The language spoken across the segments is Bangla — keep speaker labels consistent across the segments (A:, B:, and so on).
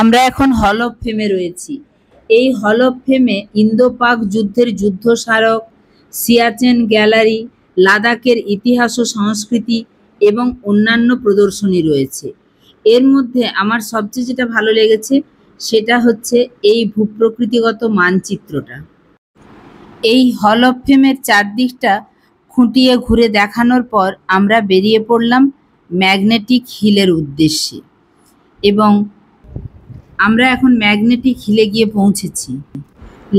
A: আমরা এখন হল অফ ফেমে রয়েছি। এই হল অফ ফেমে ইন্দো পাক যুদ্ধের যুদ্ধ স্মারক, সিয়াচেন গ্যালারি, লাদাখের ইতিহাস ও সংস্কৃতি এবং অন্যান্য প্রদর্শনী রয়েছে। এর মধ্যে আমার সবচেয়ে যেটা ভালো লেগেছে সেটা হচ্ছে এই ভূপ্রকৃতিগত মানচিত্রটা। এই হল অফ ফেমের চারদিকটা খুঁটিয়ে ঘুরে দেখানোর পর আমরা বেরিয়ে পড়লাম ম্যাগনেটিক হিলের উদ্দেশ্যে এবং আমরা এখন ম্যাগনেটিক হিলে গিয়ে পৌঁছেছি।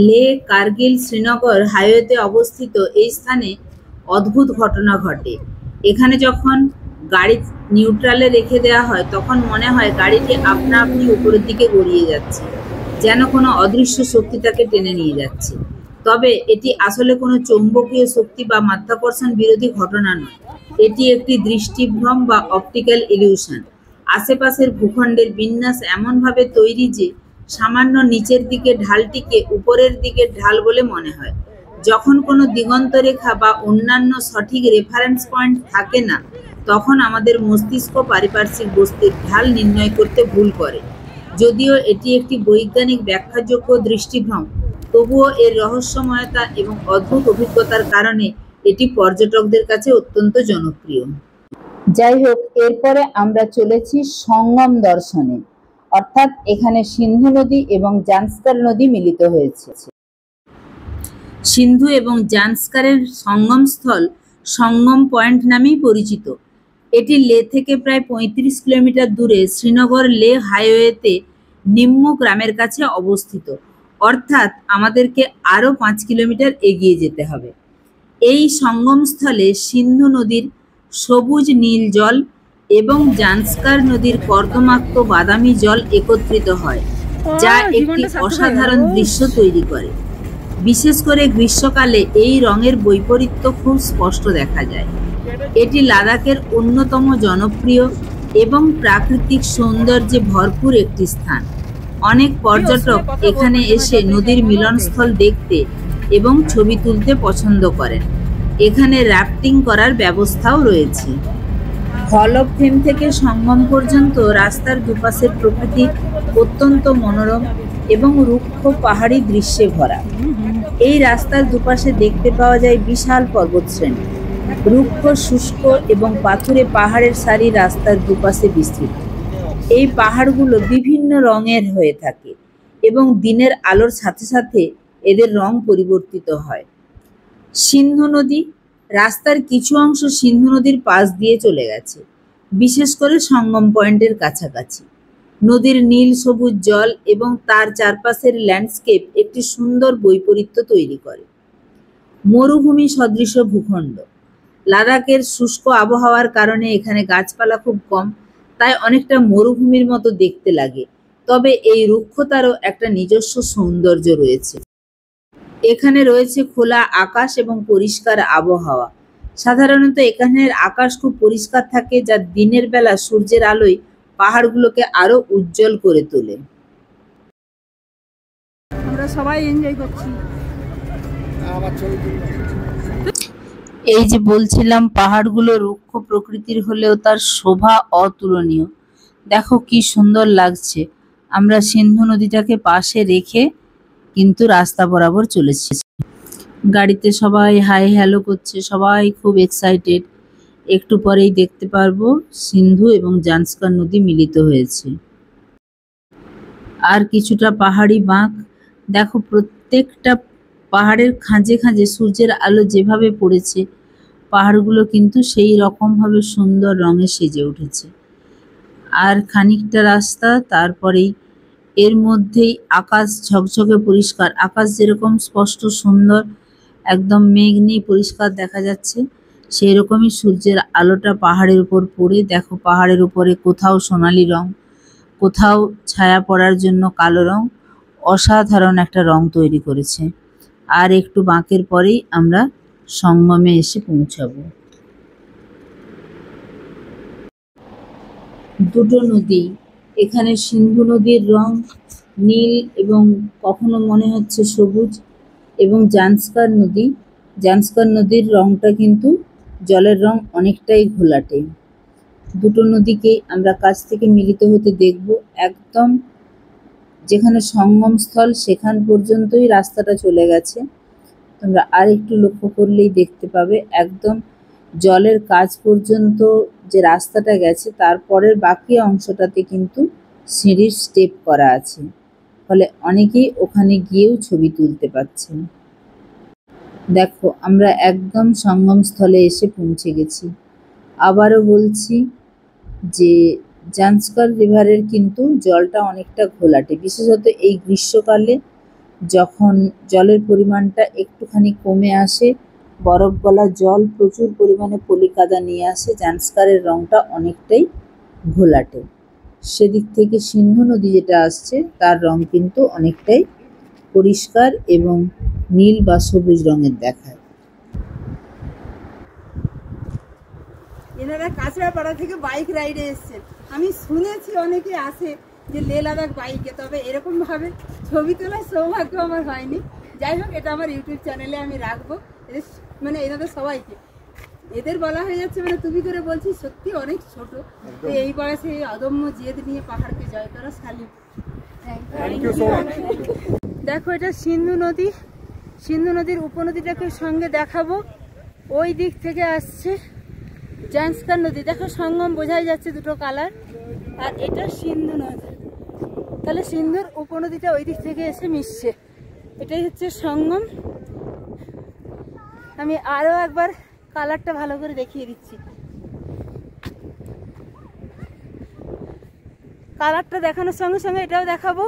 A: লেহ কার্গিল শ্রীনগর হাইওয়েতে অবস্থিত এই স্থানে অদ্ভুত ঘটনা ঘটে। এখানে যখন গাড়ি নিউট্রালে রেখে দেওয়া হয় তখন মনে হয় গাড়িটি আপনা আপনি উপরের দিকে গড়িয়ে যাচ্ছে, যেন কোনো অদৃশ্য শক্তি তাকে টেনে নিয়ে যাচ্ছে। তবে এটি আসলে কোনো চৌম্বকীয় শক্তি বা মাধ্যাকর্ষণ বিরোধী ঘটনা নয়, এটি একটি দৃষ্টিভ্রম বা অপটিক্যাল ইলিউশন। আশেপাশের ভূখণ্ডের বিন্যাস এমনভাবে তৈরি যে সামান্য নিচের দিকে ঢালটিকে উপরের দিকের ঢাল বলে মনে হয়। যখন কোনো দিগন্তরেখা বা অন্যান্য সঠিক রেফারেন্স পয়েন্ট থাকে না তখন আমাদের মস্তিষ্ক পারিপার্শ্বিক বস্তুর ঢাল নির্ণয় করতে ভুল করে। যদিও এটি একটি বৈজ্ঞানিক ব্যাখ্যাযোগ্য দৃষ্টিভ্রম, তবুও এর রহস্যময়তা এবং অদ্ভুত অভিজ্ঞতার কারণে এটি পর্যটকদের কাছে অত্যন্ত জনপ্রিয়। যাই হোক, এরপরে আমরা চলেছি সঙ্গম দর্শনে, অর্থাৎ এখানে সিন্ধু নদী এবং জান্সকার নদী মিলিত হয়েছে। সিন্ধু এবং জান্সকারের সঙ্গমস্থল সঙ্গম পয়েন্ট নামেই পরিচিত। এটি লে থেকে প্রায় ৩৫ কিলোমিটার দূরে শ্রীনগর লে হাইওয়েতে নিম্ন গ্রামের কাছে অবস্থিত, অর্থাৎ আমাদেরকে আরও ৫ কিলোমিটার এগিয়ে যেতে হবে। এই সঙ্গমস্থলে সিন্ধু নদীর সবুজ নীল জল এবং জান্সকার নদীর কর্দমাক্ত বাদামি জল একত্রিত হয়, যা একটি অসাধারণ দৃশ্য তৈরি করে। বিশেষ করে গ্রীষ্মকালে এই রঙের বৈপরীত্য খুব স্পষ্ট দেখা যায়। এটি লাদাখের অন্যতম জনপ্রিয় এবং প্রাকৃতিক সৌন্দর্যে ভরপুর একটি স্থান। অনেক পর্যটক এখানে এসে নদীর মিলনস্থল দেখতে এবং ছবি তুলতে পছন্দ করেন। এখানে রাফটিং করার ব্যবস্থাও রয়েছে। হল অফ ফেম থেকে সঙ্গম পর্যন্ত রাস্তার দুপাশের প্রকৃতি অত্যন্ত মনোরম এবং রুক্ষ পাহাড়ি দৃশ্যে ভরা। এই রাস্তার দুপাশে দেখতে পাওয়া যায় বিশাল পর্বতশ্রেণী, রুক্ষ শুষ্ক এবং পাথুরে পাহাড়ের সারি রাস্তার দুপাশে বিস্তৃত। এই পাহাড়গুলো বিভিন্ন রঙের হয়ে থাকে এবং দিনের আলোর সাথে সাথে এদের রং পরিবর্তিত হয়। সিন্ধু নদী, রাস্তার কিছু অংশ সিন্ধু নদীর পাশ দিয়ে চলে গেছে, বিশেষ করে সঙ্গম পয়েন্টের কাছাকাছি। নদীর নীল সবুজ জল এবং তার চারপাশের ল্যান্ডস্কেপ একটি সুন্দর বৈপরীত্য তৈরি করে। মরুভূমি সদৃশ ভূখণ্ড। লাদাখের শুষ্ক আবহাওয়ার কারণে এখানে গাছপালা খুব কম, তাই অনেকটা মরুভূমির মতো দেখতে লাগে। তবে এই রুক্ষতারও একটা নিজস্ব সৌন্দর্য রয়েছে। এখানে রয়েছে খোলা আকাশ এবং পরিষ্কার আবহাওয়া। সাধারণত এখানের আকাশ খুব পরিষ্কার থাকে, যা দিনের বেলা সূর্যের আলোয় পাহাড়গুলোকে আরো উজ্জ্বল করে তোলে। আমরা সবাই এনজয় করছি। এই যে বলছিলাম, পাহাড়গুলো রুক্ষ প্রকৃতির হলেও তার শোভা অতুলনীয়। দেখো কি সুন্দর লাগছে। আমরা সিন্ধু নদীটাকে পাশে রেখে কিন্তু রাস্তা বরাবর চলেছি। গাড়িতে সবাই হাই হ্যালো করছে, সবাই খুব এক্সাইটেড। একটু পরেই দেখতে পারবো সিন্ধু এবং জান্সকার নদী মিলিত হয়েছে। আর কিছুটা পাহাড়ি বাঁক। দেখো, প্রত্যেকটা পাহাড়ের খাঁজে খাঁজে সূর্যের আলো যেভাবে পড়েছে, পাহাড়গুলো কিন্তু সেই রকমভাবে সুন্দর রঙে সেজে উঠেছে। আর খানিকটা রাস্তা, তারপরেই এর মধ্যেই আকাশ ঝকঝকে পরিষ্কার। আকাশ যেরকম স্পষ্ট সুন্দর, একদম মেঘ নেই, পরিষ্কার দেখা যাচ্ছে, সেই রকমই সূর্যের আলোটা পাহাড়ের উপর পড়ে দেখো, পাহাড়ের উপরে কোথাও সোনালি রং, কোথাও ছায়া পড়ার জন্য কালো রং, অসাধারণ একটা রং তৈরি করেছে। আর একটু বাঁকের পরেই আমরা সঙ্গমে এসে পৌঁছাবো। দুটো নদী, এখানে সিন্ধু নদীর রং নীল এবং কখনো মনে হচ্ছে সবুজ, এবং জান্সকার নদীর রংটা কিন্তু জলের রং অনেকটাই ঘোলাটে। দুটো নদীকেই আমরা কাছ থেকে মিলিত হতে দেখব। একদম যেখানে সঙ্গমস্থল সেখান পর্যন্তই রাস্তাটা চলে গেছে। তোমরা আর একটু লক্ষ্য করলেই দেখতে পাবে একদম জলের কাছ পর্যন্ত যে রাস্তাটা গেছে তারপরের বাকি অংশটাতে কিন্তু সিঁড়ির স্টেপ করা আছে, ফলে অনেকেই ওখানে গিয়েও ছবি তুলতে পারছেন। দেখো আমরা একদম সঙ্গমস্থলে এসে পৌঁছে গেছি। আবারও বলছি যে জান্সকার রিভারের কিন্তু জলটা অনেকটা ঘোলাটে, বিশেষত এই গ্রীষ্মকালে যখন জলের পরিমাণটা একটুখানি কমে আসে, বরফ গলা জল প্রচুর পরিমাণে পলি কাদা নিয়ে আসে, জান্সকারের রঙটা অনেকটাই ঘোলাটে। সেদিক থেকে সিন্ধু নদী যেটা আসছে তার রং কিন্তু অনেকটাই পরিষ্কার এবং নীল বা সবুজ রঙের দেখায়।
B: এনারা কাঁচড়াপাড়া থেকে বাইক রাইডে এসছেন। আমি শুনেছি অনেকে আসে যে লে লাদাখ বাইকে, তবে এরকমভাবে ছবি তোলার সৌভাগ্য আমার হয়নি। যাই হোক, এটা আমার ইউটিউব চ্যানেলে আমি রাখবো। এদের মানে এনাদের সবাইকে, এদের বলা হয়ে যাচ্ছে মানে তুমি করে বলছি, সত্যি অনেক ছোট, এই বয়সে এই অদম্য জেদ নিয়ে পাহাড়কে জয় করা সালিম। দেখো এটা সিন্ধু নদী, সিন্ধু নদীর উপনদীটাকে সঙ্গে দেখাবো। ওই দিক থেকে আসছে জান্সকার নদী, দেখো সঙ্গম বোঝাই যাচ্ছে দুটো কালার। আর এটা সিন্ধু নদী, তাহলে সিন্ধুর উপনদীটা ওই দিক থেকে এসে মিশছে, এটাই হচ্ছে সঙ্গম। আমি আরো একবার কালারটা ভালো করে দেখিয়ে দিচ্ছি। কালারটা দেখানোর সঙ্গে সঙ্গে এটাও দেখাবো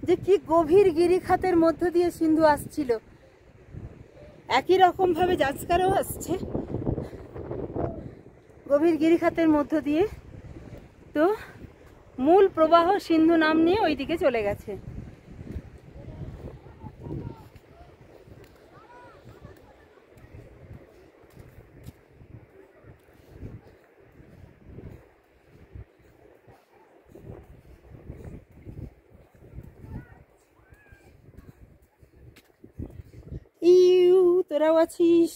B: যে কি গভীর গিরিখাতের মধ্য দিয়ে সিন্ধু আসছিল। একই রকম ভাবে জান্সকারও আসছে গভীর গিরিখাতের মধ্য দিয়ে। তো মূল প্রবাহ সিন্ধু নাম নিয়ে ওইদিকে চলে গেছে। ইউ তোরাও আছিস।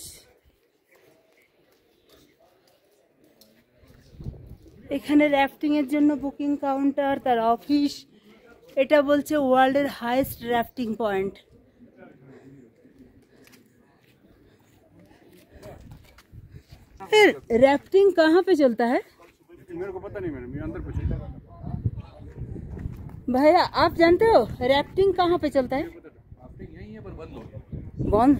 B: এখানে র্যাফটিং এর জন্য বুকিং কাউন্টার, তার অফিস। এটা বলছে ওয়ার্ল্ডের हाईएस्ट র্যাফটিং पॉइंट। फिर रैफ्टिंग कहाँ पे चलता है?
C: मेरे को पता नहीं, मैं अंदर पूछा।
B: भैया आप जानते हो रैफ्टिंग कहाँ पे चलता है?
C: यही है पर बंद हो
B: बंद।